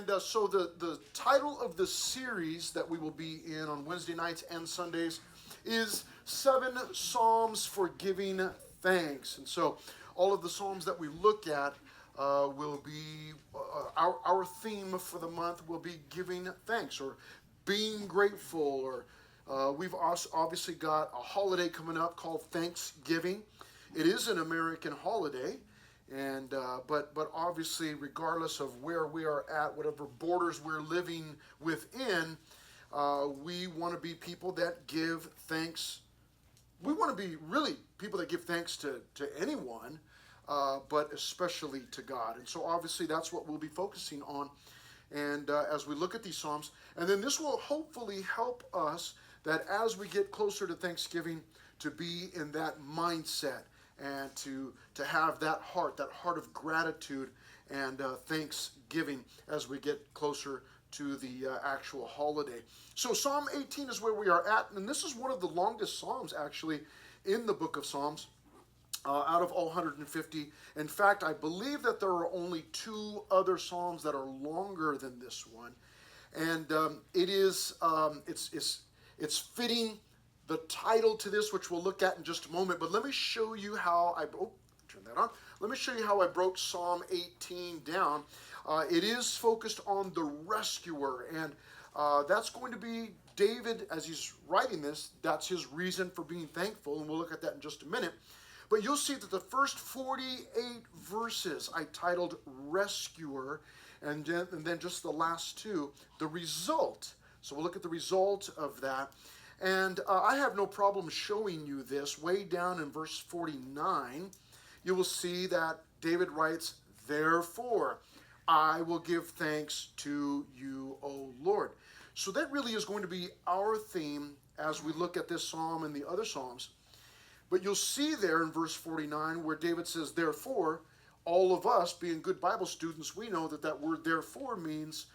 So the title of the series that we will be in on Wednesday nights and Sundays is 7 Psalms for Giving Thanks. And so all of the Psalms that we look at will be, our theme for the month will be giving thanks or being grateful. Or we've also obviously got a holiday coming up called Thanksgiving. It is an American holiday. And but obviously, regardless of where we are at, whatever borders we're living within, we want to be people that give thanks. We want to be really people that give thanks to anyone, but especially to God. And so obviously that's what we'll be focusing on. And as we look at these Psalms, and then this will hopefully help us that as we get closer to Thanksgiving, to be in that mindset and to have that heart of gratitude and thanksgiving as we get closer to the actual holiday. So Psalm 18 is where we are at, and this is one of the longest Psalms actually in the book of Psalms out of all 150. In fact, I believe that there are only 2 other Psalms that are longer than this one, and it's fitting the title to this, which we'll look at in just a moment. But let me show you how turn that on. Let me show you how I broke Psalm 18 down. It is focused on the rescuer, and that's going to be David as he's writing this. That's his reason for being thankful, and we'll look at that in just a minute. But you'll see that the first 48 verses I titled Rescuer, and then just the last 2, the result. So we'll look at the result of that. And I have no problem showing you this. Way down in verse 49, you will see that David writes, "Therefore, I will give thanks to you, O Lord." So that really is going to be our theme as we look at this psalm and the other psalms. But you'll see there in verse 49 where David says, "Therefore," all of us being good Bible students, we know that that word "therefore" means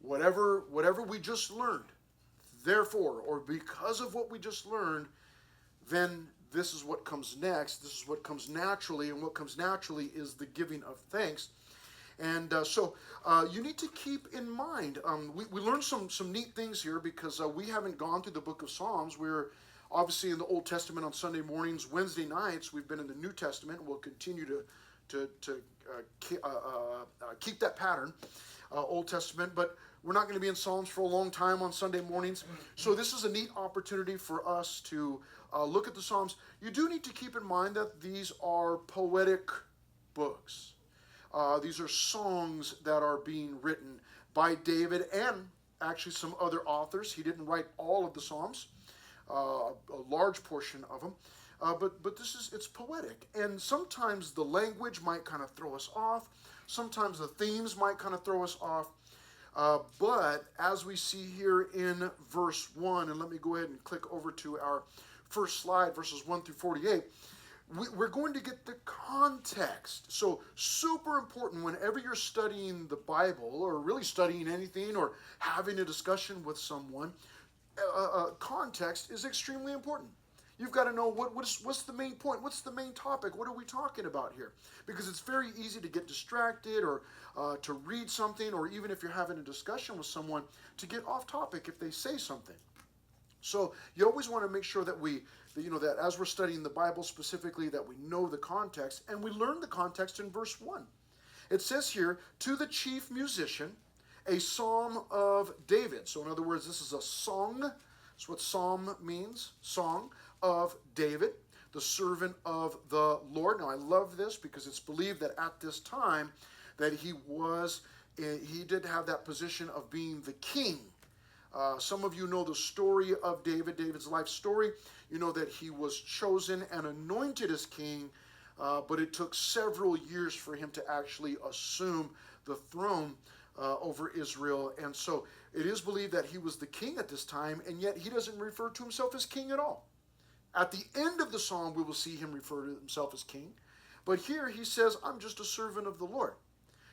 whatever we just learned. Therefore, or because of what we just learned, then this is what comes next. This is what comes naturally, and what comes naturally is the giving of thanks. And so you need to keep in mind, we learned some neat things here because we haven't gone through the book of Psalms. We're obviously in the Old Testament on Sunday mornings. Wednesday nights, we've been in the New Testament. We'll continue to keep that pattern, Old Testament. But we're not going to be in Psalms for a long time on Sunday mornings. So this is a neat opportunity for us to look at the Psalms. You do need to keep in mind that these are poetic books. These are songs that are being written by David and actually some other authors. He didn't write all of the Psalms, a large portion of them. But it's poetic. And sometimes the language might kind of throw us off. Sometimes the themes might kind of throw us off. But as we see here in verse 1, and let me go ahead and click over to our first slide, verses 1 through 48, we're going to get the context. So super important whenever you're studying the Bible or really studying anything or having a discussion with someone, context is extremely important. You've got to know what's the main point, what's the main topic, what are we talking about here? Because it's very easy to get distracted or to read something, or even if you're having a discussion with someone, to get off topic if they say something. So you always want to make sure that that as we're studying the Bible specifically, that we know the context, and we learn the context in verse 1. It says here, "To the chief musician, a psalm of David." So in other words, this is a song. That's what psalm means, song of David, the servant of the Lord. Now I love this because it's believed that at this time that he did have that position of being the king. Some of you know the story of David's life story. You know that he was chosen and anointed as king, but it took several years for him to actually assume the throne over Israel. And so it is believed that he was the king at this time, and yet he doesn't refer to himself as king at all. At the end of the psalm, we will see him refer to himself as king. But here he says, "I'm just a servant of the Lord."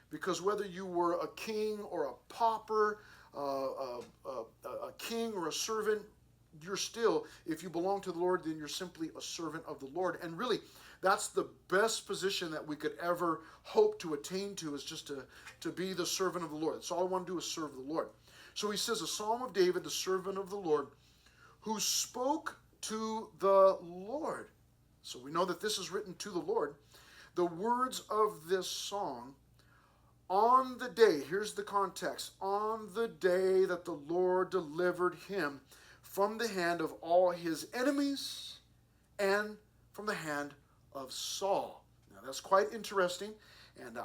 Because whether you were a king or a pauper, a king or a servant, you're still, if you belong to the Lord, then you're simply a servant of the Lord. And really, That's the best position that we could ever hope to attain to, is just to be the servant of the Lord. That's all I want to do, is serve the Lord. So he says, a psalm of David, the servant of the Lord, who spoke to the Lord. So we know that this is written to the Lord. The words of this song, on the day, here's the context, on the day that the Lord delivered him from the hand of all his enemies and from the hand of Saul. Now that's quite interesting, and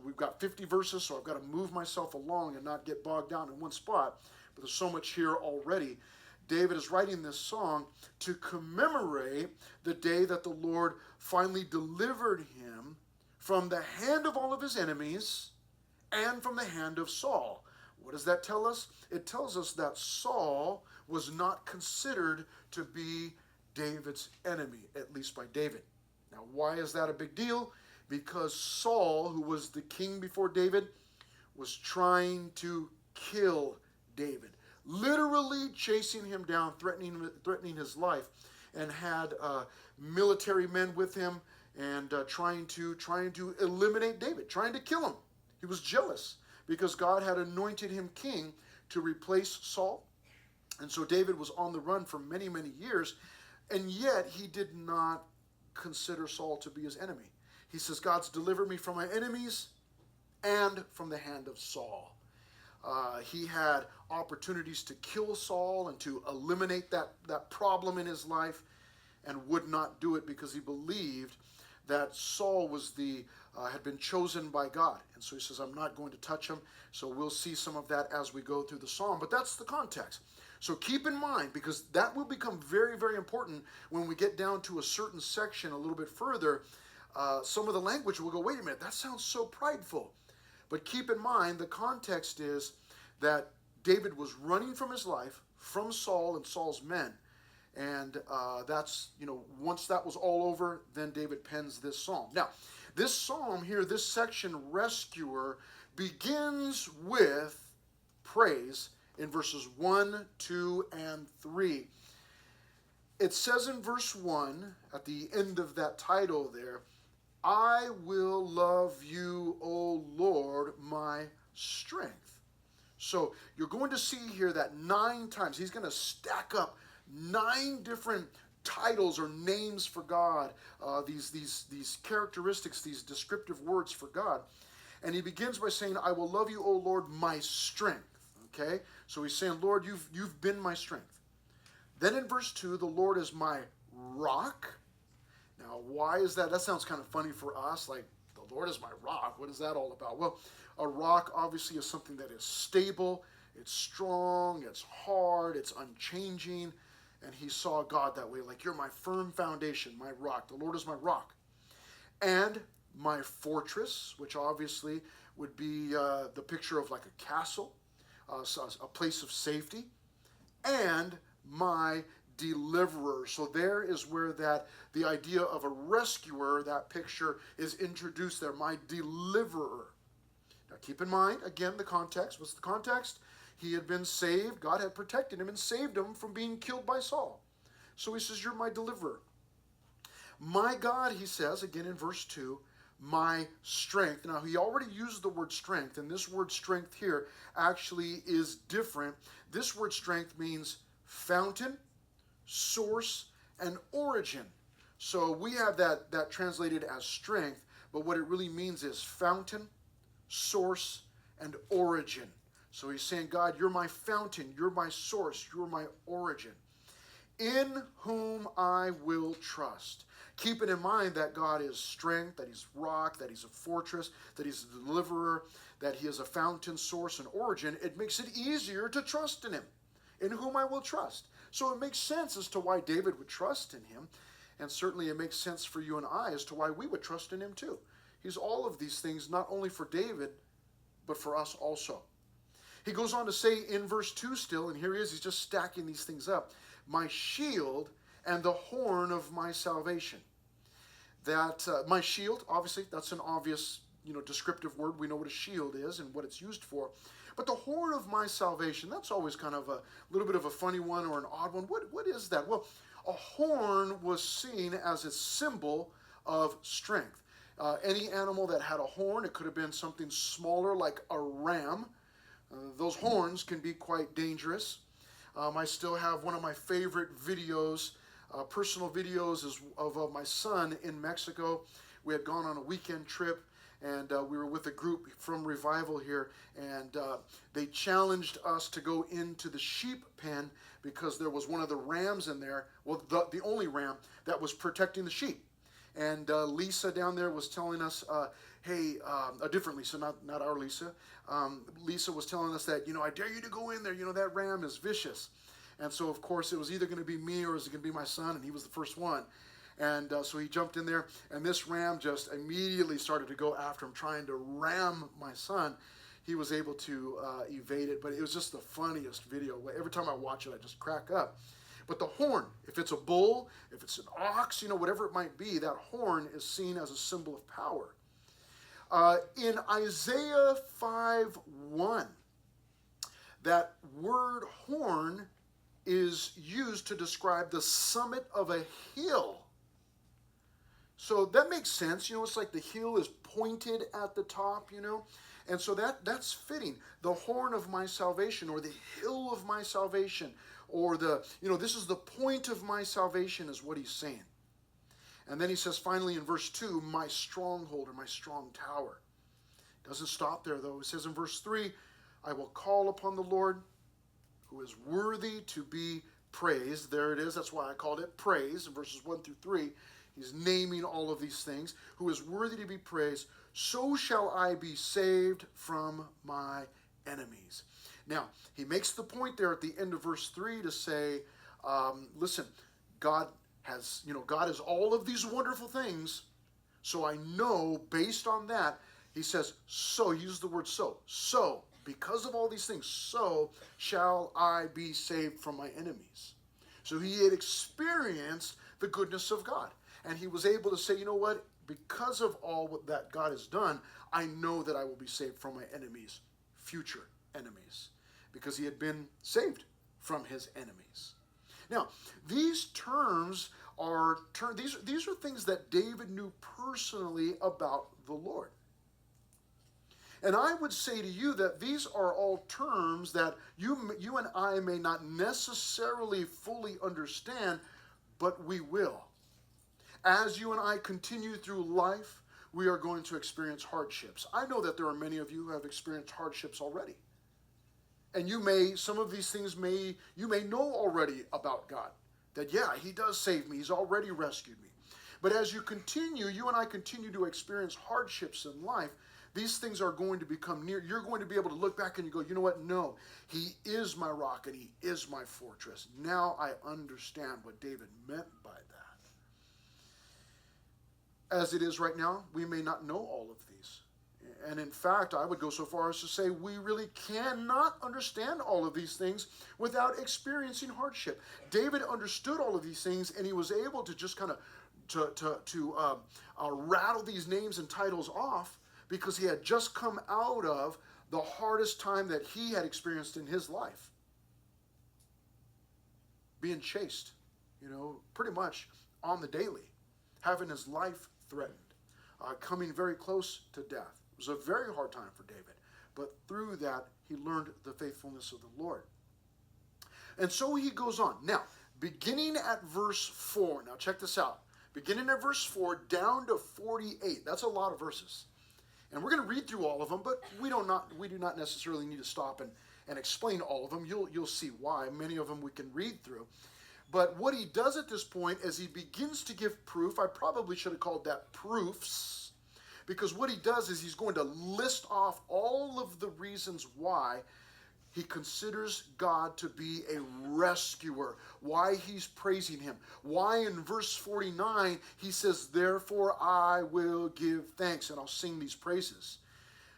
we've got 50 verses, so I've got to move myself along and not get bogged down in one spot, but there's so much here already. David is writing this song to commemorate the day that the Lord finally delivered him from the hand of all of his enemies and from the hand of Saul. What does that tell us? It tells us that Saul was not considered to be David's enemy, at least by David. Now, why is that a big deal? Because Saul, who was the king before David, was trying to kill David, literally chasing him down, threatening his life, and had military men with him, and trying to eliminate David, trying to kill him. He was jealous because God had anointed him king to replace Saul. And so David was on the run for many, many years, and yet he did not consider Saul to be his enemy. He says, God's delivered me from my enemies and from the hand of Saul. He had opportunities to kill Saul and to eliminate that problem in his life, and would not do it because he believed that Saul had been chosen by God. And so he says, I'm not going to touch him. So we'll see some of that as we go through the psalm. But that's the context. So keep in mind, because that will become very, very important when we get down to a certain section a little bit further. Some of the language will go, wait a minute, that sounds so prideful. But keep in mind, the context is that David was running from his life, from Saul and Saul's men. And once that was all over, then David pens this psalm. Now, this psalm here, this section, Rescuer, begins with praise in verses 1, 2, and 3. It says in verse 1, at the end of that title there, I will love you, O Lord, my strength. So you're going to see here that 9 times, he's going to stack up 9 different titles or names for God, these characteristics, these descriptive words for God. And he begins by saying, I will love you, O Lord, my strength. Okay? So he's saying, Lord, you've been my strength. Then in verse 2, the Lord is my rock. Now, why is that? That sounds kind of funny for us, like, the Lord is my rock. What is that all about? Well, a rock obviously is something that is stable, it's strong, it's hard, it's unchanging. And he saw God that way, like, you're my firm foundation, my rock. The Lord is my rock. And my fortress, which obviously would be the picture of like a castle, a place of safety. And my deliverer. So there is where the idea of a rescuer, that picture is introduced there, my deliverer. Now keep in mind, again, the context. What's the context? He had been saved. God had protected him and saved him from being killed by Saul. So he says, you're my deliverer. My God, he says, again in verse 2, my strength. Now, he already used the word strength, and this word strength here actually is different. This word strength means fountain, source, and origin. So we have that translated as strength, but what it really means is fountain, source, and origin. So he's saying, God, you're my fountain, you're my source, you're my origin, in whom I will trust. Keeping in mind that God is strength, that he's rock, that he's a fortress, that he's a deliverer, that he is a fountain, source, and origin, it makes it easier to trust in him, in whom I will trust. So it makes sense as to why David would trust in him, and certainly it makes sense for you and I as to why we would trust in him too. He's all of these things, not only for David, but for us also. He goes on to say in verse 2 still, and here he is, he's just stacking these things up, my shield and the horn of my salvation. That my shield, obviously, that's an obvious, descriptive word. We know what a shield is and what it's used for. But the horn of my salvation, that's always kind of a little bit of a funny one or an odd one. What is that? Well, a horn was seen as a symbol of strength. Any animal that had a horn, it could have been something smaller like a ram. Those horns can be quite dangerous. I still have one of my favorite videos, personal videos, is of my son in Mexico. We had gone on a weekend trip, and we were with a group from Revival here, and they challenged us to go into the sheep pen because there was one of the rams in there, well, the only ram that was protecting the sheep. And Lisa down there was telling us, hey, a different Lisa, not our Lisa. Lisa was telling us that, I dare you to go in there. That ram is vicious. And so, of course, it was either going to be me or it was going to be my son, and he was the first one. And so he jumped in there, and this ram just immediately started to go after him, trying to ram my son. He was able to evade it, but it was just the funniest video. Every time I watch it, I just crack up. But the horn, if it's a bull, if it's an ox, whatever it might be, that horn is seen as a symbol of power. In Isaiah 5:1, that word horn is used to describe the summit of a hill. So that makes sense. It's like the hill is pointed at the top, And so that's fitting. The horn of my salvation, or the hill of my salvation, or this is the point of my salvation, is what he's saying. And then he says finally in verse 2, my stronghold, or my strong tower. Doesn't stop there though. It says in verse 3, I will call upon the Lord who is worthy to be praised. There it is. That's why I called it praise in verses 1 through 3. He's naming all of these things. Who is worthy to be praised. So shall I be saved from my enemies. Now, he makes the point there at the end of verse 3 to say, listen, God is all of these wonderful things. So I know based on that, he says, so, he uses the word so. So, because of all these things, so shall I be saved from my enemies. So he had experienced the goodness of God. And he was able to say, you know what? Because of all that God has done, I know that I will be saved from my enemies, future enemies, because he had been saved from his enemies. Now, these terms are these are things that David knew personally about the Lord. And I would say to you that these are all terms that you and I may not necessarily fully understand, but we will. As you and I continue through life, we are going to experience hardships. I know that there are many of you who have experienced hardships already. And some of these things you may know already about God. That, yeah, he does save me. He's already rescued me. But as you and I continue to experience hardships in life, these things are going to become near. You're going to be able to look back and you go, you know what? No, he is my rock and he is my fortress. Now I understand what David meant by that. As it is right now, we may not know all of these. And in fact, I would go so far as to say we really cannot understand all of these things without experiencing hardship. David understood all of these things, and he was able to just kind of rattle these names and titles off because he had just come out of the hardest time that he had experienced in his life. Being chased, pretty much on the daily, having his life threatened, coming very close to death. It was a very hard time for David, but through that, he learned the faithfulness of the Lord. And so he goes on. Now, beginning at verse 4, now check this out. Beginning at verse 4 down to 48, that's a lot of verses. And we're going to read through all of them, but we do not necessarily need to stop and explain all of them. You'll see why. Many of them we can read through. But what he does at this point is he begins to give proof. I probably should have called that proofs, because what he does is he's going to list off all of the reasons why he considers God to be a rescuer, why he's praising him, why in verse 49 he says, therefore I will give thanks, and I'll sing these praises.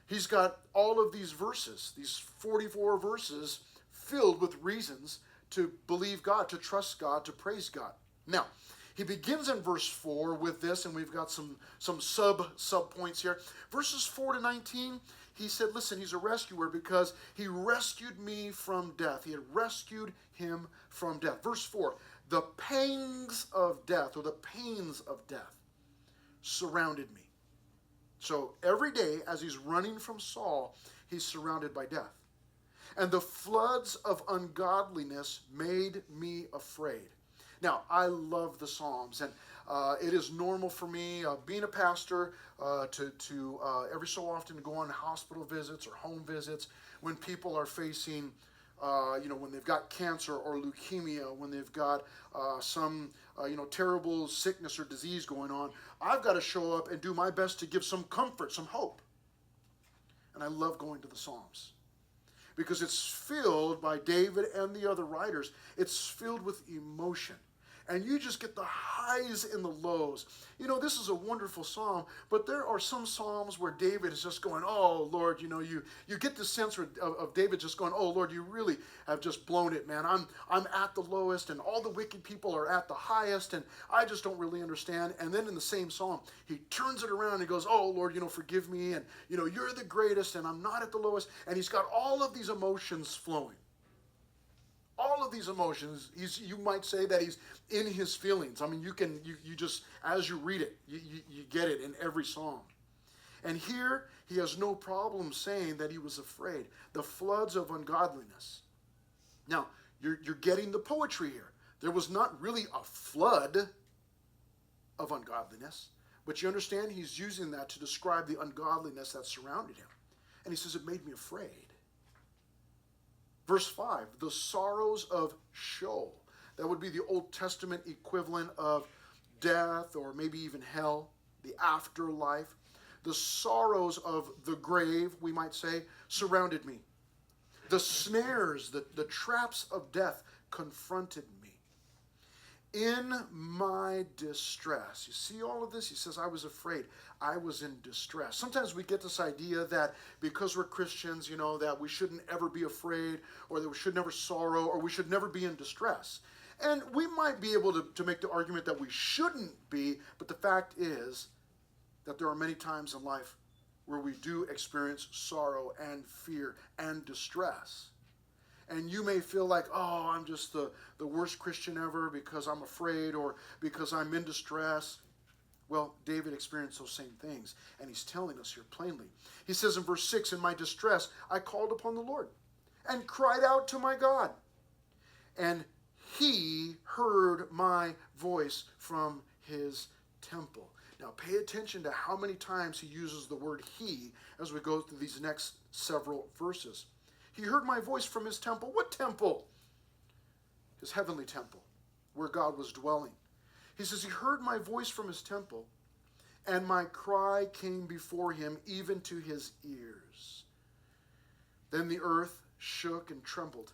He's got all of these verses, these 44 verses filled with reasons to believe God, to trust God, to praise God. Now, he begins in verse 4 with this, and we've got some sub points here. Verses 4 to 19, he said, listen, he's a rescuer because he rescued me from death. He had rescued him from death. Verse 4, the pangs of death, or the pains of death. surrounded me. So every day as he's running from Saul, he's surrounded by death. And the floods of ungodliness made me afraid. Now, I love the Psalms, and it is normal for me, being a pastor, to every so often go on hospital visits or home visits when people are facing, when they've got cancer or leukemia, when they've got some, terrible sickness or disease going on. I've got to show up and do my best to give some comfort, some hope. And I love going to the Psalms, because it's filled by David and the other writers. It's filled with emotion. And you just get the highs and the lows. This is a wonderful psalm, but there are some psalms where David is just going, oh, Lord, you get the sense of David just going, oh, Lord, you really have just blown it, man. I'm at the lowest, and all the wicked people are at the highest, and I just don't really understand. And then in the same psalm, he turns it around and he goes, oh, Lord, forgive me, and, you're the greatest, and I'm not at the lowest. And he's got all of these emotions flowing. All of these emotions, you might say that he's in his feelings. I mean, you just, as you read it, you get it in every psalm. And here, he has no problem saying that he was afraid. The floods of ungodliness. Now, you're getting the poetry here. There was not really a flood of ungodliness, but you understand he's using that to describe the ungodliness that surrounded him. And he says, it made me afraid. Verse 5, the sorrows of Sheol. That would be the Old Testament equivalent of death or maybe even hell, the afterlife. The sorrows of the grave, we might say, surrounded me. The snares, the traps of death confronted me. In my distress. You see all of this? He says, I was afraid. I was in distress. Sometimes we get this idea that because we're Christians, that we shouldn't ever be afraid, or that we should never sorrow, or we should never be in distress. And we might be able to make the argument that we shouldn't be, but the fact is that there are many times in life where we do experience sorrow and fear and distress. And you may feel like, oh, I'm just the worst Christian ever because I'm afraid or because I'm in distress. Well, David experienced those same things, and he's telling us here plainly. He says in verse 6, in my distress, I called upon the Lord and cried out to my God. And he heard my voice from his temple. Now, pay attention to how many times he uses the word he as we go through these next several verses. He heard my voice from his temple. What temple? His heavenly temple, where God was dwelling. He says, he heard my voice from his temple, and my cry came before him, even to his ears. Then the earth shook and trembled.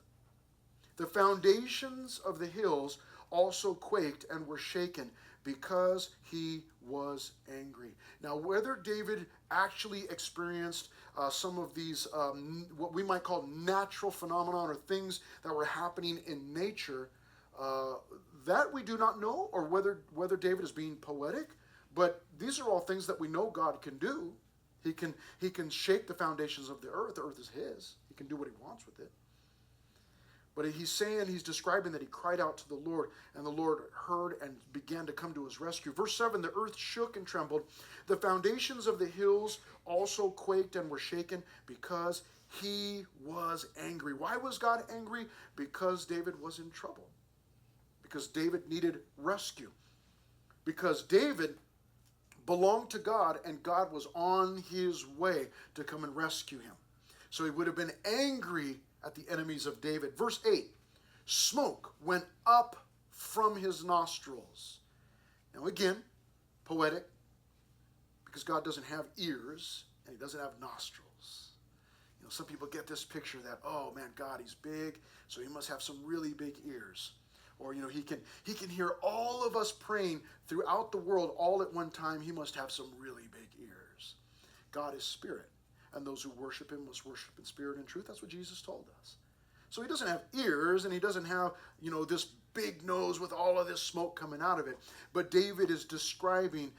The foundations of the hills also quaked and were shaken, because he was angry. Now, whether David actually experienced some of these, what we might call natural phenomena or things that were happening in nature, that we do not know, or whether David is being poetic, but these are all things that we know God can do. He can shake the foundations of the earth. The earth is his. He can do what he wants with it. But he's describing that he cried out to the Lord, and the Lord heard and began to come to his rescue. Verse 7, the earth shook and trembled. The foundations of the hills also quaked and were shaken, because he was angry. Why was God angry? Because David was in trouble. Because David needed rescue. Because David belonged to God, and God was on his way to come and rescue him. So he would have been angry at the enemies of David. Verse 8, smoke went up from his nostrils. Now again, poetic, because God doesn't have ears and he doesn't have nostrils. Some people get this picture that, oh man, God, he's big, so he must have some really big ears. Or, he can hear all of us praying throughout the world all at one time. He must have some really big ears. God is spirit, and those who worship him must worship in spirit and truth. That's what Jesus told us. So he doesn't have ears, and he doesn't have, this big nose with all of this smoke coming out of it. But David is describing,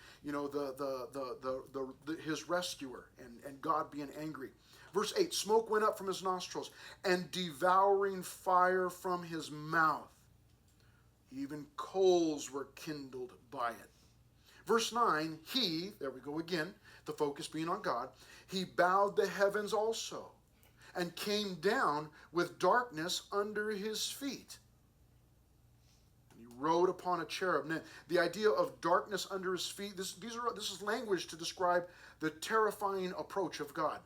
his rescuer and God being angry. Verse 8, smoke went up from his nostrils, and devouring fire from his mouth. Even coals were kindled by it. Verse 9, he, there we go again, the focus being on God, he bowed the heavens also and came down with darkness under his feet. And he rode upon a cherub. Now, the idea of darkness under his feet, this is language to describe the terrifying approach of God.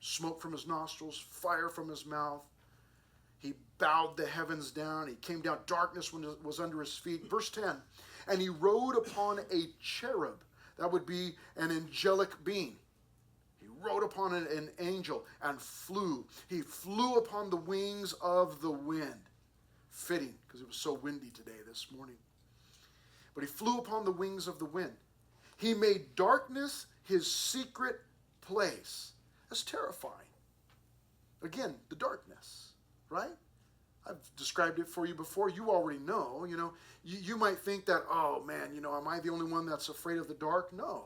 Smoke from his nostrils, fire from his mouth. He bowed the heavens down. He came down. Darkness was under his feet. Verse 10, and he rode upon a cherub. That would be an angelic being. He rode upon an angel and flew. He flew upon the wings of the wind. Fitting, because it was so windy today this morning. But he flew upon the wings of the wind. He made darkness his secret place. That's terrifying. Again, the darkness, right? I've described it for you before. You already know, you might think that, oh man, am I the only one that's afraid of the dark? No.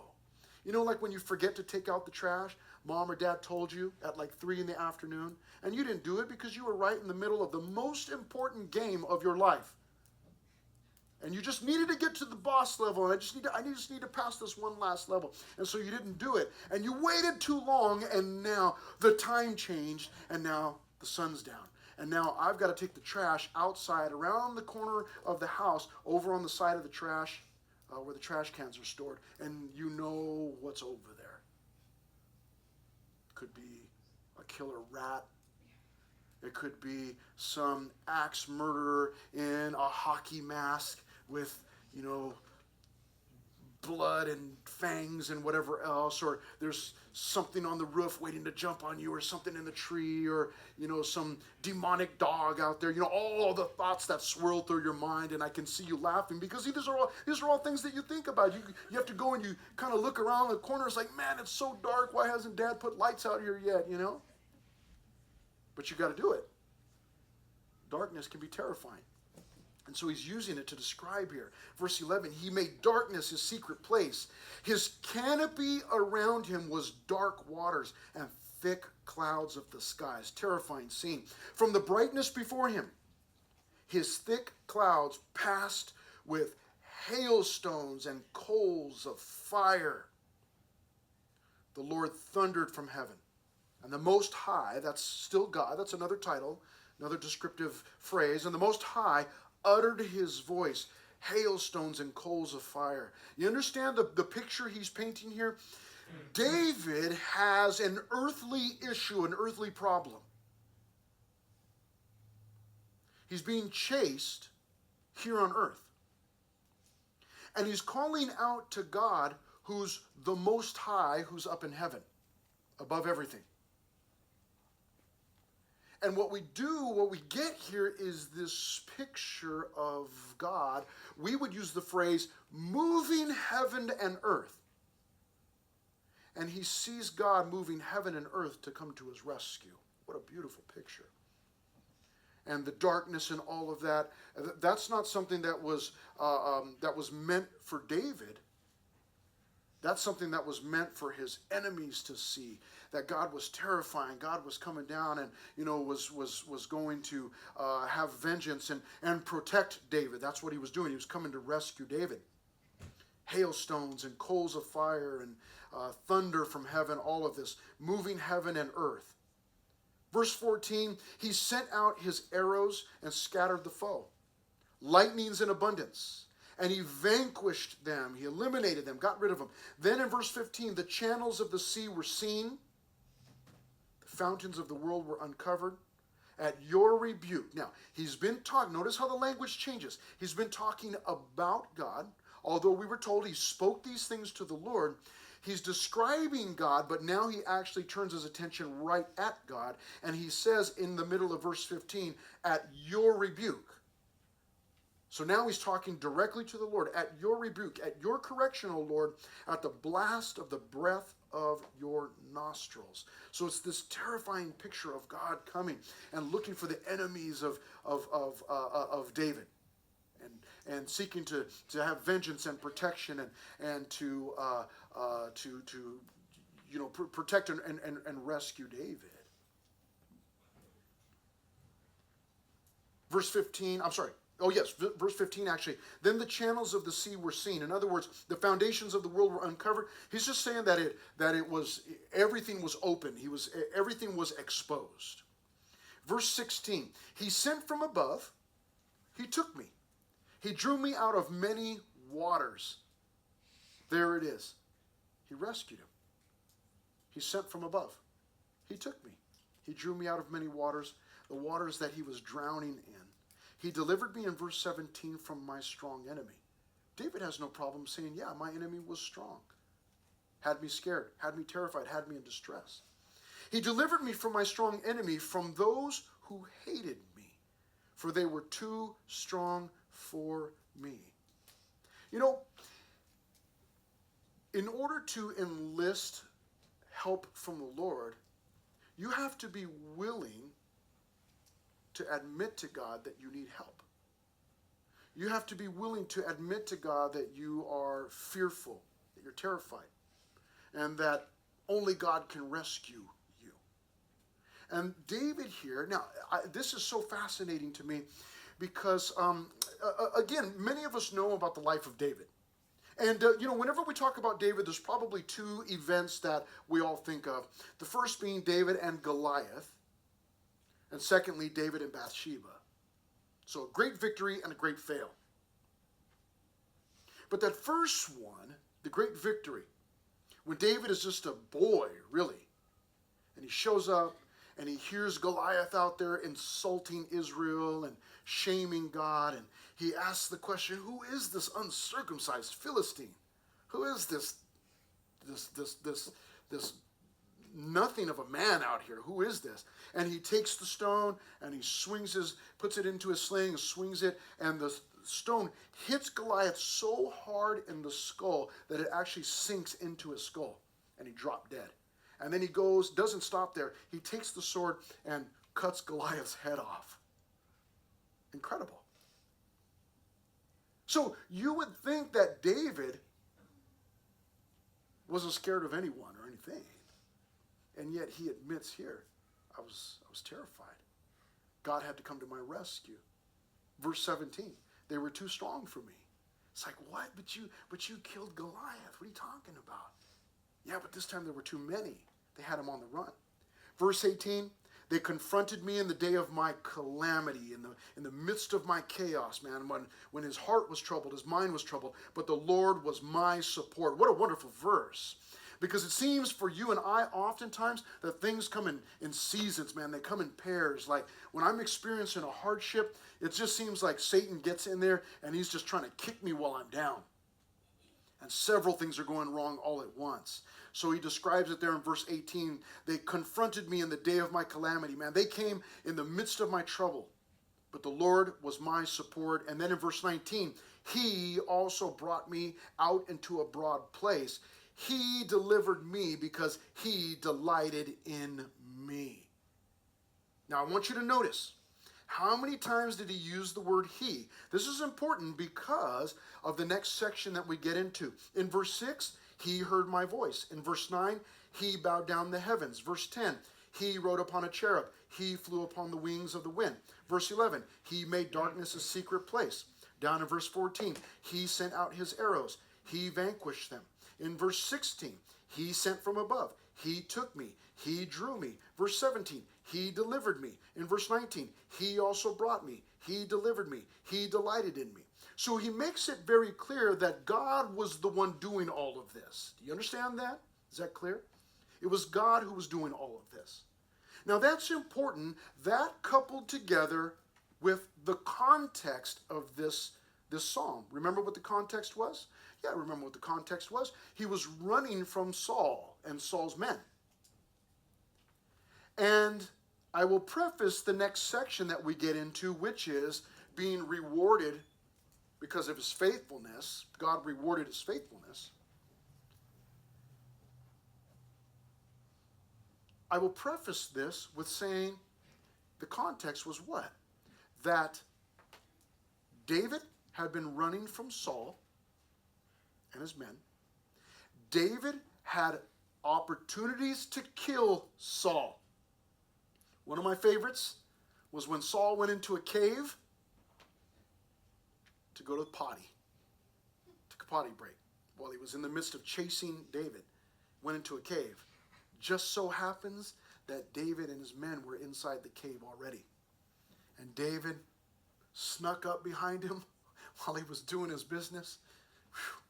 Like when you forget to take out the trash, mom or dad told you at like 3 in the afternoon, and you didn't do it because you were right in the middle of the most important game of your life. And you just needed to get to the boss level, and I just need to pass this one last level. And so you didn't do it. And you waited too long, and now the time changed, and now the sun's down. And now I've got to take the trash outside, around the corner of the house, over on the side of the trash, where the trash cans are stored. And you know what's over there. Could be a killer rat. It could be some axe murderer in a hockey mask with, blood and fangs and whatever else. Or there's something on the roof waiting to jump on you, or something in the tree, or, some demonic dog out there. All the thoughts that swirl through your mind, and I can see you laughing because these are all things that you think about. You have to go and you kind of look around the corner. It's like, man, it's so dark. Why hasn't Dad put lights out here yet, But you got to do it. Darkness can be terrifying. And so he's using it to describe here. Verse 11, he made darkness his secret place. His canopy around him was dark waters and thick clouds of the skies. Terrifying scene. From the brightness before him, his thick clouds passed with hailstones and coals of fire. The Lord thundered from heaven. And the Most High, that's still God, that's another title, another descriptive phrase, and the Most High uttered his voice, hailstones and coals of fire. You understand the picture he's painting here? David has an earthly issue, an earthly problem. He's being chased here on earth. And he's calling out to God, who's the Most High, who's up in heaven, above everything. And what we get here is this picture of God. We would use the phrase, moving heaven and earth. And he sees God moving heaven and earth to come to his rescue. What a beautiful picture. And the darkness and all of that, that's not something that was meant for David. That's something that was meant for his enemies to see, that God was terrifying. God was coming down and, was going to have vengeance and protect David. That's what he was doing. He was coming to rescue David. Hailstones and coals of fire and thunder from heaven, all of this, moving heaven and earth. Verse 14, he sent out his arrows and scattered the foe. Lightnings in abundance. And he vanquished them. He eliminated them, got rid of them. Then in verse 15, the channels of the sea were seen. The fountains of the world were uncovered. At your rebuke. Now, he's been talking. Notice how the language changes. He's been talking about God. Although we were told he spoke these things to the Lord, he's describing God, but now he actually turns his attention right at God. And he says in the middle of verse 15, at your rebuke. So now he's talking directly to the Lord. At your rebuke, at your correction, O Lord, at the blast of the breath of your nostrils. So it's this terrifying picture of God coming and looking for the enemies of David, and seeking to have vengeance and protection and to protect and rescue David. Verse 15. I'm sorry. Oh, yes, verse 15 actually. Then the channels of the sea were seen. In other words, the foundations of the world were uncovered. He's just saying that it was, everything was open. Everything was exposed. Verse 16. He sent from above. He took me. He drew me out of many waters. There it is. He rescued him. He sent from above. He took me. He drew me out of many waters, the waters that he was drowning in. He delivered me in verse 17 from my strong enemy. David has no problem saying, yeah, my enemy was strong. Had me scared, had me terrified, had me in distress. He delivered me from my strong enemy, from those who hated me, for they were too strong for me. You know, in order to enlist help from the Lord, you have to be willing to admit to God that you need help. You have to be willing to admit to God that you are fearful, that you're terrified, and that only God can rescue you. And David here, now, this is so fascinating to me because, again, many of us know about the life of David. And, whenever we talk about David, there's probably two events that we all think of. The first being David and Goliath, and secondly, David and Bathsheba. So a great victory and a great fail. But that first one, the great victory, when David is just a boy, really, and he shows up and he hears Goliath out there insulting Israel and shaming God, and he asks the question, who is this uncircumcised Philistine? Who is this nothing of a man out here? Who is this? And he takes the stone and he puts it into his sling and swings it, and the stone hits Goliath so hard in the skull that it actually sinks into his skull, and he dropped dead. And then he doesn't stop there. He takes the sword and cuts Goliath's head off. Incredible. So you would think that David wasn't scared of anyone or anything. And yet he admits here, I was terrified. God had to come to my rescue. Verse 17, they were too strong for me. It's like, what? But you killed Goliath. What are you talking about? Yeah, but this time there were too many. They had him on the run. Verse 18, they confronted me in the day of my calamity, in the midst of my chaos, man, when his heart was troubled, his mind was troubled, but the Lord was my support. What a wonderful verse. Because it seems for you and I oftentimes that things come in seasons, man. They come in pairs. Like when I'm experiencing a hardship, it just seems like Satan gets in there and he's just trying to kick me while I'm down. And several things are going wrong all at once. So he describes it there in verse 18. They confronted me in the day of my calamity, man. They came in the midst of my trouble. But the Lord was my support. And then in verse 19, he also brought me out into a broad place. He delivered me because he delighted in me. Now I want you to notice, how many times did he use the word he? This is important because of the next section that we get into. In verse 6, he heard my voice. In verse 9, he bowed down the heavens. Verse 10, he rode upon a cherub. He flew upon the wings of the wind. Verse 11, he made darkness a secret place. Down in verse 14, he sent out his arrows. He vanquished them. In verse 16, he sent from above. He took me. He drew me. Verse 17, he delivered me. In verse 19, he also brought me. He delivered me. He delighted in me. So he makes it very clear that God was the one doing all of this. Do you understand that? Is that clear? It was God who was doing all of this. Now that's important. That coupled together with the context of this psalm. Remember what the context was? Yeah, remember what the context was? He was running from Saul and Saul's men. And I will preface the next section that we get into, which is being rewarded because of his faithfulness. God rewarded his faithfulness. I will preface this with saying the context was what? That David had been running from Saul and his men. David had opportunities to kill Saul. One of my favorites was when Saul went into a cave to go to the potty, took a potty break while he was in the midst of chasing David, went into a cave. Just so happens that David and his men were inside the cave already. And David snuck up behind him while he was doing his business. Whew.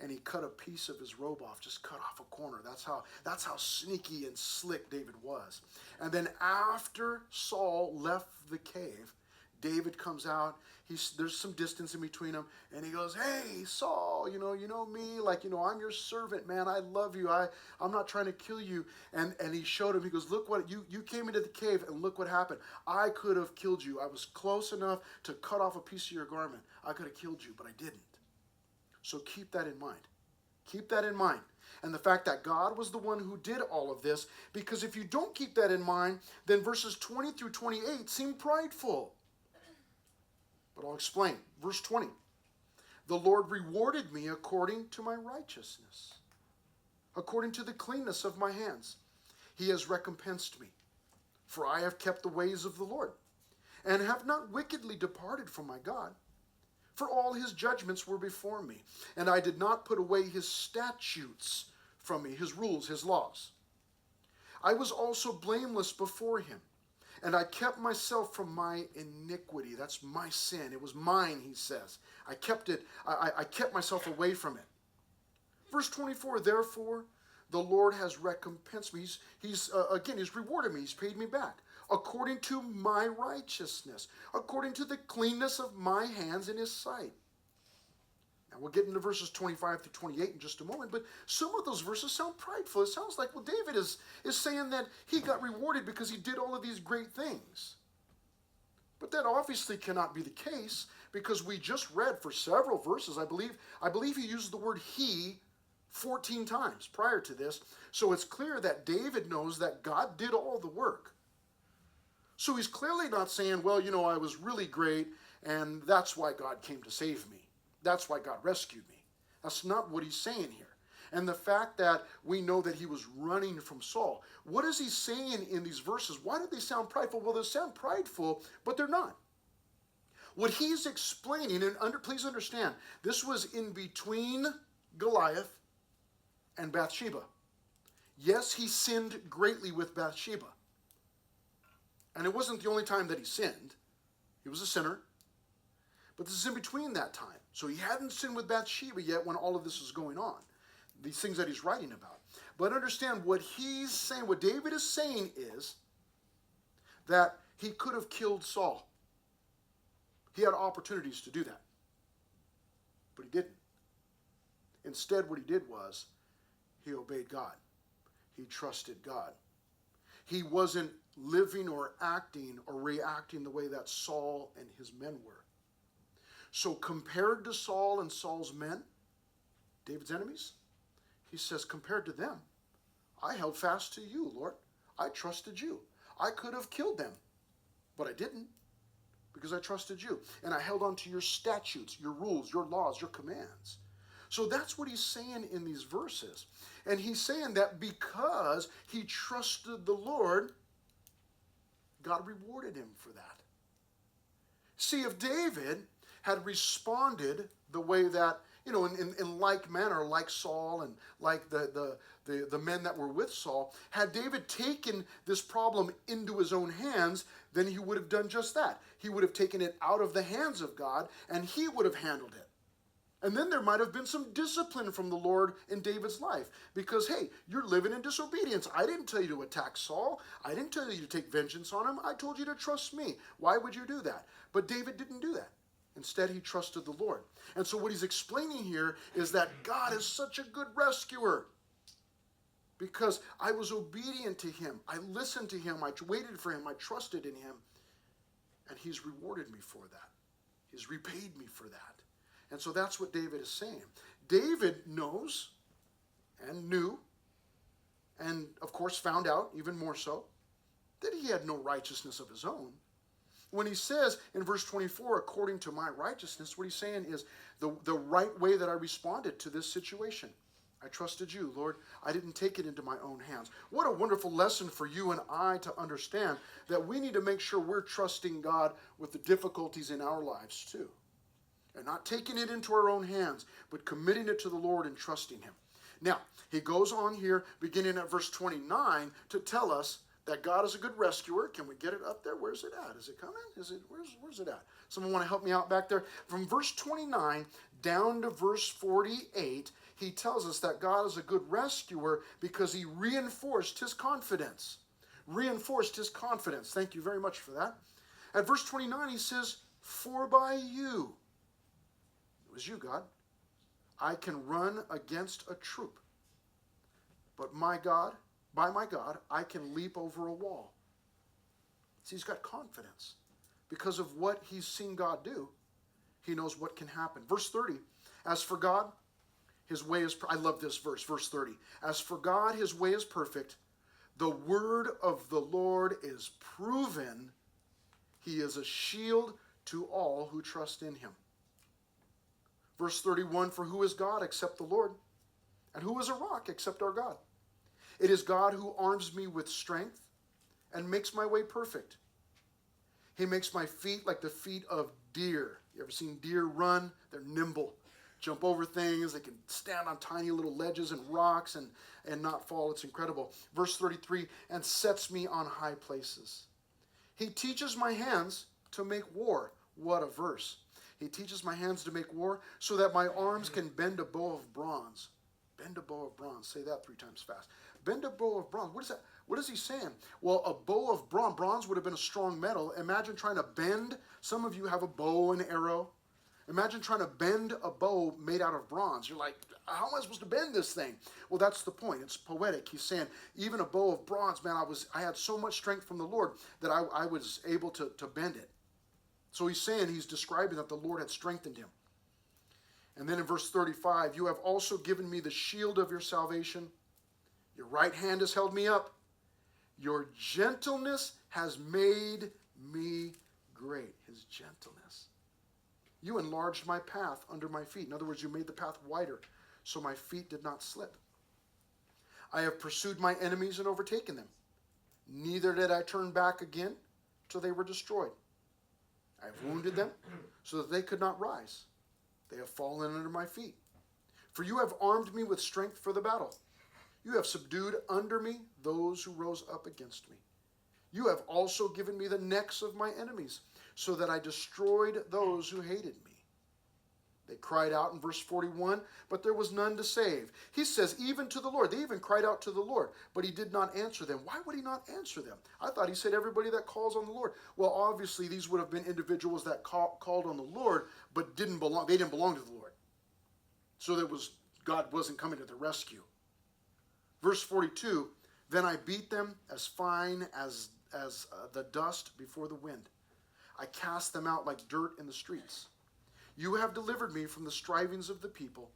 And he cut a piece of his robe off, just cut off a corner. That's how sneaky and slick David was. And then after Saul left the cave, David comes out. There's some distance in between them, and he goes, "Hey, Saul, you know me, I'm your servant, man. I love you. I'm not trying to kill you." And he showed him. He goes, "Look what you came into the cave, and look what happened. I could have killed you. I was close enough to cut off a piece of your garment. I could have killed you, but I didn't." So keep that in mind. Keep that in mind. And the fact that God was the one who did all of this, because if you don't keep that in mind, then verses 20 through 28 seem prideful. But I'll explain. Verse 20. The Lord rewarded me according to my righteousness, according to the cleanness of my hands. He has recompensed me. For I have kept the ways of the Lord, and have not wickedly departed from my God. For all his judgments were before me, and I did not put away his statutes from me, his rules, his laws. I was also blameless before him, and I kept myself from my iniquity. That's my sin. It was mine, he says. I kept it. I kept myself away from it. Verse 24, therefore, the Lord has recompensed me. He's rewarded me. He's paid me back. According to my righteousness, according to the cleanness of my hands in his sight. Now we'll get into verses 25 through 28 in just a moment, but some of those verses sound prideful. It sounds like, well, David is saying that he got rewarded because he did all of these great things. But that obviously cannot be the case, because we just read for several verses, I believe he used the word he 14 times prior to this. So it's clear that David knows that God did all the work. So he's clearly not saying, well, I was really great, and that's why God came to save me. That's why God rescued me. That's not what he's saying here. And the fact that we know that he was running from Saul, what is he saying in these verses? Why do they sound prideful? Well, they sound prideful, but they're not. What he's explaining, and please understand, this was in between Goliath and Bathsheba. Yes, he sinned greatly with Bathsheba. And it wasn't the only time that he sinned. He was a sinner. But this is in between that time. So he hadn't sinned with Bathsheba yet when all of this was going on. These things that he's writing about. But understand what he's saying, what David is saying is that he could have killed Saul. He had opportunities to do that. But he didn't. Instead, what he did was he obeyed God. He trusted God. He wasn't living or acting or reacting the way that Saul and his men were. So compared to Saul and Saul's men, David's enemies, he says, compared to them, I held fast to you, Lord. I trusted you. I could have killed them, but I didn't, because I trusted you. And I held on to your statutes, your rules, your laws, your commands. So that's what he's saying in these verses. And he's saying that because he trusted the Lord, God rewarded him for that. See, if David had responded the way that, in like manner, like Saul and like the men that were with Saul, had David taken this problem into his own hands, then he would have done just that. He would have taken it out of the hands of God, and he would have handled it. And then there might have been some discipline from the Lord in David's life. Because, hey, you're living in disobedience. I didn't tell you to attack Saul. I didn't tell you to take vengeance on him. I told you to trust me. Why would you do that? But David didn't do that. Instead, he trusted the Lord. And so what he's explaining here is that God is such a good rescuer. Because I was obedient to him. I listened to him. I waited for him. I trusted in him. And he's rewarded me for that. He's repaid me for that. And so that's what David is saying. David knows and knew, and of course found out even more so, that he had no righteousness of his own. When he says in verse 24, according to my righteousness, what he's saying is the right way that I responded to this situation. I trusted you, Lord. I didn't take it into my own hands. What a wonderful lesson for you and I to understand that we need to make sure we're trusting God with the difficulties in our lives too. And not taking it into our own hands, but committing it to the Lord and trusting him. Now, he goes on here, beginning at verse 29, to tell us that God is a good rescuer. Can we get it up there? Where's it at? Is it coming? Where's it at? Someone want to help me out back there? From verse 29 down to verse 48, he tells us that God is a good rescuer because he reinforced his confidence. Reinforced his confidence. Thank you very much for that. At verse 29, he says, "For by you," it was you, God, "I can run against a troop. But my God, by my God, I can leap over a wall." See, he's got confidence. Because of what he's seen God do, he knows what can happen. Verse 30, as for God, his way is, I love this verse, verse 30. As for God, his way is perfect. The word of the Lord is proven. He is a shield to all who trust in him. Verse 31, for who is God except the Lord? And who is a rock except our God? It is God who arms me with strength and makes my way perfect. He makes my feet like the feet of deer. You ever seen deer run? They're nimble. Jump over things. They can stand on tiny little ledges and rocks and not fall. It's incredible. Verse 33, and sets me on high places. He teaches my hands to make war. What a verse. He teaches my hands to make war so that my arms can bend a bow of bronze. Bend a bow of bronze. Say that 3 times fast. Bend a bow of bronze. What is that? What is he saying? Well, a bow of bronze. Bronze would have been a strong metal. Imagine trying to bend. Some of you have a bow and arrow. Imagine trying to bend a bow made out of bronze. You're like, how am I supposed to bend this thing? Well, that's the point. It's poetic. He's saying, even a bow of bronze, man, I had so much strength from the Lord that I was able to bend it. So he's saying, he's describing that the Lord had strengthened him. And then in verse 35, you have also given me the shield of your salvation. Your right hand has held me up. Your gentleness has made me great. His gentleness. You enlarged my path under my feet. In other words, you made the path wider so my feet did not slip. I have pursued my enemies and overtaken them. Neither did I turn back again till they were destroyed. I have wounded them so that they could not rise. They have fallen under my feet. For you have armed me with strength for the battle. You have subdued under me those who rose up against me. You have also given me the necks of my enemies, so that I destroyed those who hated me. They cried out in verse 41, but there was none to save. He says, even to the Lord. They even cried out to the Lord, but he did not answer them. Why would he not answer them? I thought he said everybody that calls on the Lord. Well, obviously, these would have been individuals that called on the Lord, but didn't belong. They didn't belong to the Lord. So God wasn't coming to their rescue. Verse 42, then I beat them as fine as the dust before the wind. I cast them out like dirt in the streets. You have delivered me from the strivings of the people.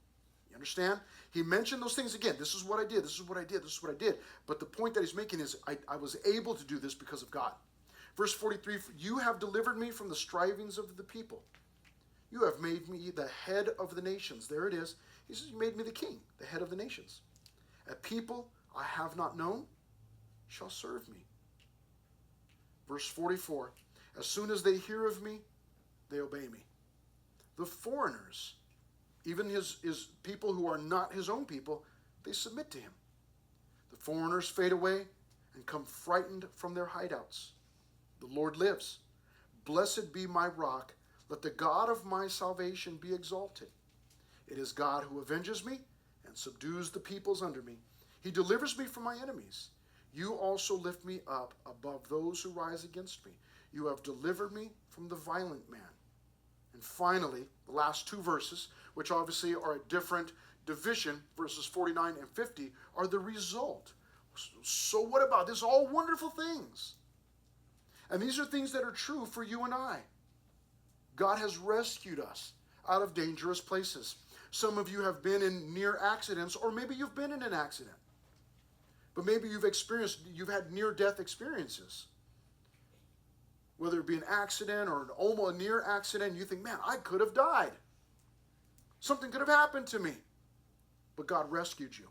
You understand? He mentioned those things again. This is what I did. This is what I did. This is what I did. But the point that he's making is I was able to do this because of God. Verse 43, you have delivered me from the strivings of the people. You have made me the head of the nations. There it is. He says, you made me the king, the head of the nations. A people I have not known shall serve me. Verse 44, as soon as they hear of me, they obey me. The foreigners, even his people who are not his own people, they submit to him. The foreigners fade away and come frightened from their hideouts. The Lord lives. Blessed be my rock. Let the God of my salvation be exalted. It is God who avenges me and subdues the peoples under me. He delivers me from my enemies. You also lift me up above those who rise against me. You have delivered me from the violent man. And finally, the last 2 verses, which obviously are a different division, verses 49 and 50, are the result. So what about this? All wonderful things. And these are things that are true for you and I. God has rescued us out of dangerous places. Some of you have been in near accidents, or maybe you've been in an accident. But maybe you've had near-death experiences. Whether it be an accident or an almost near accident, you think, man, I could have died. Something could have happened to me. but God rescued you.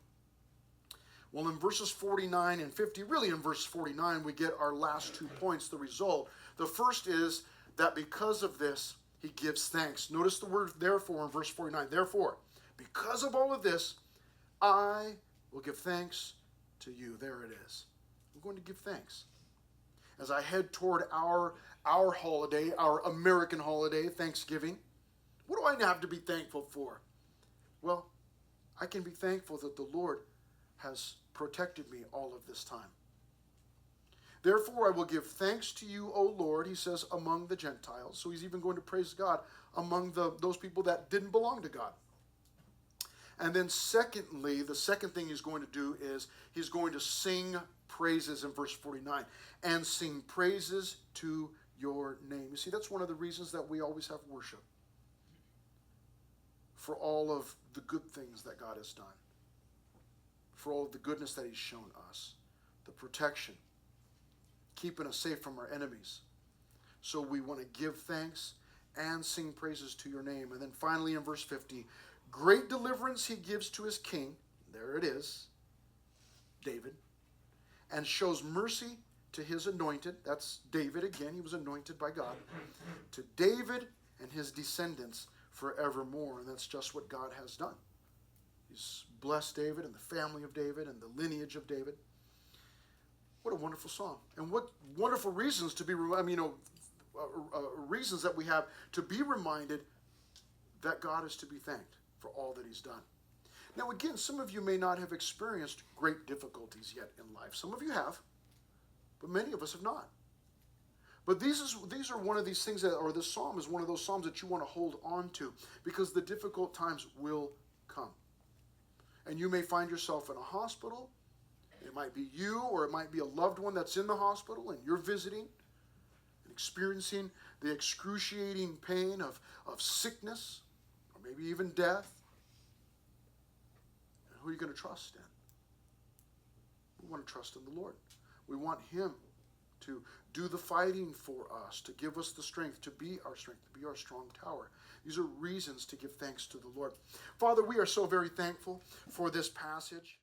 Well, in verses 49 and 50, really in verse 49, we get our last 2 points, the result. The first is that because of this, he gives thanks. Notice the word therefore in verse 49. Therefore, because of all of this, I will give thanks to you. There it is. I'm going to give thanks. As I head toward our holiday, our American holiday, Thanksgiving, what do I have to be thankful for? Well, I can be thankful that the Lord has protected me all of this time. Therefore, I will give thanks to you, O Lord, he says, among the Gentiles. So he's even going to praise God among those people that didn't belong to God. And then secondly, the second thing he's going to do is he's going to sing praises in verse 49. And sing praises to your name. You see, that's one of the reasons that we always have worship. For all of the good things that God has done. For all of the goodness that he's shown us. The protection. Keeping us safe from our enemies. So we want to give thanks and sing praises to your name. And then finally in verse 50, great deliverance he gives to his king. There it is. David. And shows mercy to his anointed. That's David again. He was anointed by God. To David and his descendants forevermore. And that's just what God has done. He's blessed David and the family of David and the lineage of David. What a wonderful song. And what wonderful reasons to be, reasons that we have to be reminded that God is to be thanked for all that he's done. Now again, some of you may not have experienced great difficulties yet in life. Some of you have, but many of us have not. But these are one of these things or this psalm is one of those psalms that you want to hold on to because the difficult times will come. And you may find yourself in a hospital. It might be you or it might be a loved one that's in the hospital and you're visiting and experiencing the excruciating pain of sickness or maybe even death. And who are you going to trust in? We want to trust in the Lord. We want him to do the fighting for us, to give us the strength, to be our strength, to be our strong tower. These are reasons to give thanks to the Lord. Father, we are so very thankful for this passage.